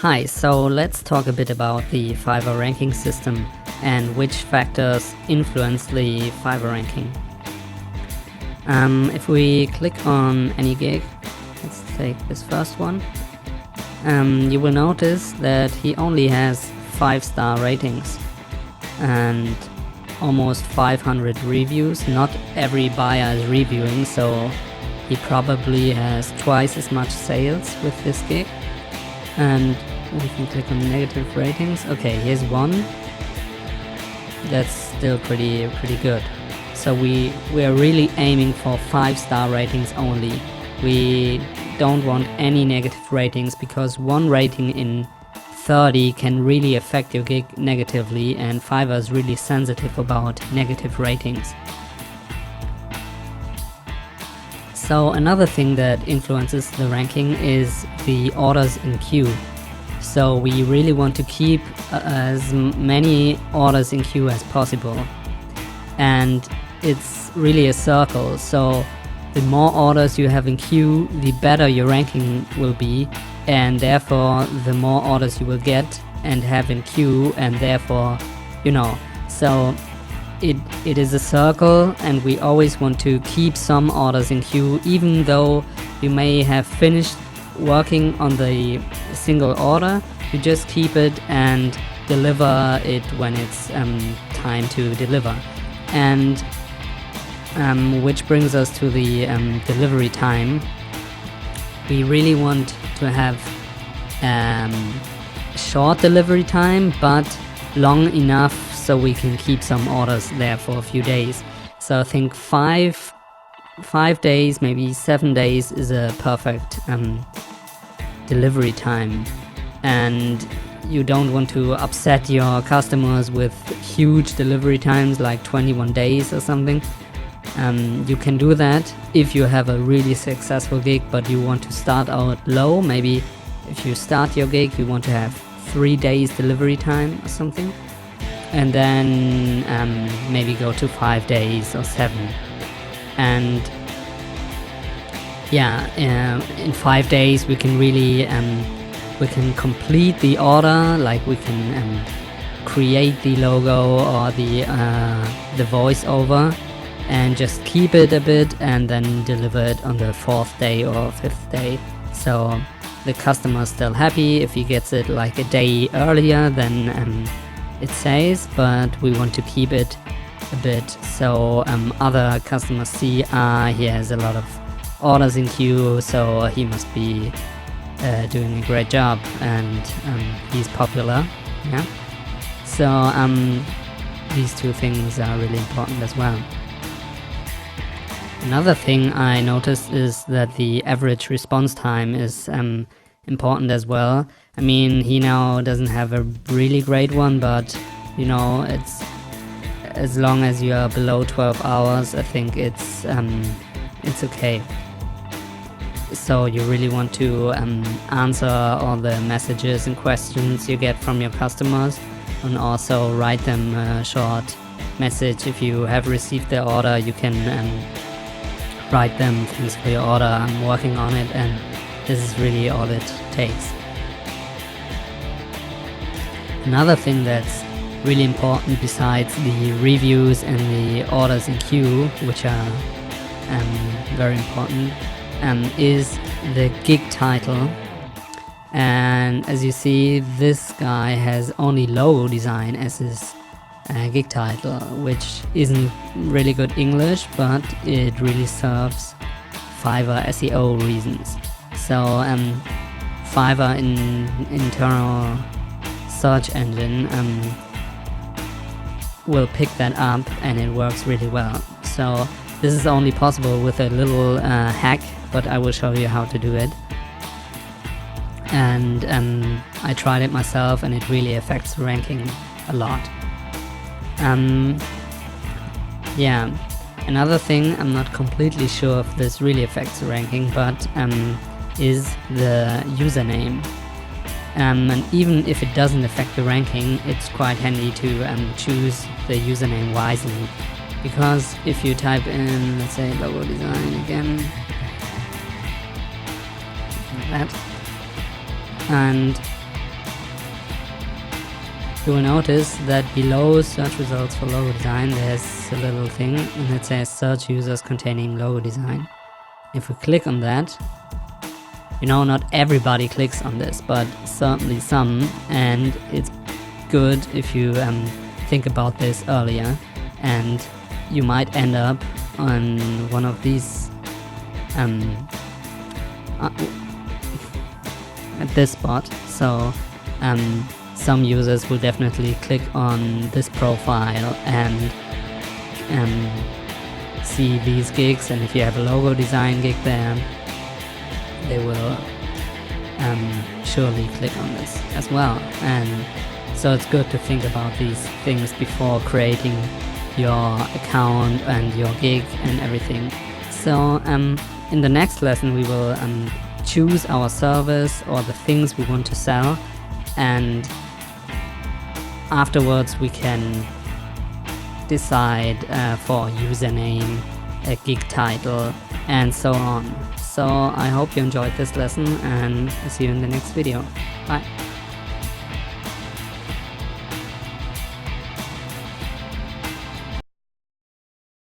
Hi, so let's talk a bit about the Fiverr ranking system and which factors influence the Fiverr ranking. If we click on any gig, let's take this first one, you will notice that he only has 5-star ratings and almost 500 reviews. Not every buyer is reviewing, so he probably has twice as much sales with this gig. And we can click on negative ratings. Okay, here's one. That's still pretty good. So we are really aiming for 5-star ratings only. We don't want any negative ratings, because one rating in 30 can really affect your gig negatively, and Fiverr is really sensitive about negative ratings. So another thing that influences the ranking is the orders in queue. So we really want to keep as many orders in queue as possible. And it's really a circle. So the more orders you have in queue, the better your ranking will be. And therefore, the more orders you will get and have in queue, and therefore, so it is a circle, and we always want to keep some orders in queue, even though you may have finished working on the single order. You just keep it and deliver it when it's time to deliver. And which brings us to the delivery time. We really want to have short delivery time, but long enough so we can keep some orders there for a few days. So I think 5 days, maybe 7 days is a perfect delivery time. And you don't want to upset your customers with huge delivery times like 21 days or something. You can do that if you have a really successful gig, but you want to start out low. Maybe if you start your gig, you want to have 3 days delivery time or something, and then maybe go to 5 days or 7. And in 5 days we can really we can complete the order, like we can create the logo or the voiceover and just keep it a bit, and then deliver it on the 4th day or 5th day. So the customer is still happy if he gets it like a day earlier than it says, but we want to keep it a bit so other customers see, he has a lot of orders in queue, so he must be doing a great job, and he's popular. Yeah. So these two things are really important as well. Another thing I noticed is that the average response time is important as well. I mean, he now doesn't have a really great one, but it's as long as you are below 12 hours, I think it's okay. So you really want to answer all the messages and questions you get from your customers, and also write them a short message. If you have received their order, you can write them, "Thanks for your order, I'm working on it," and this is really all it takes. Another thing that's really important besides the reviews and the orders in queue, which are very important, is the gig title. And as you see, this guy has only logo design as his gig title, which isn't really good English, but it really serves Fiverr SEO reasons. So Fiverr internal search engine will pick that up, and it works really well. So this is only possible with a little hack, but I will show you how to do it. And I tried it myself, and it really affects ranking a lot. Another thing, I'm not completely sure if this really affects the ranking, but is the username. And even if it doesn't affect the ranking, it's quite handy to choose the username wisely. Because if you type in, let's say, logo design again, like that, and you will notice that below search results for logo design there's a little thing and it says search users containing logo design. If we click on that, you know, not everybody clicks on this, but certainly some, and it's good if you think about this earlier, and you might end up on one of these at this spot. So some users will definitely click on this profile and see these gigs, and if you have a logo design gig there, they will surely click on this as well. And so it's good to think about these things before creating your account and your gig and everything. So in the next lesson we will choose our service or the things we want to sell, and afterwards we can decide for a username, a gig title, and so on. So I hope you enjoyed this lesson, and I'll see you in the next video. Bye.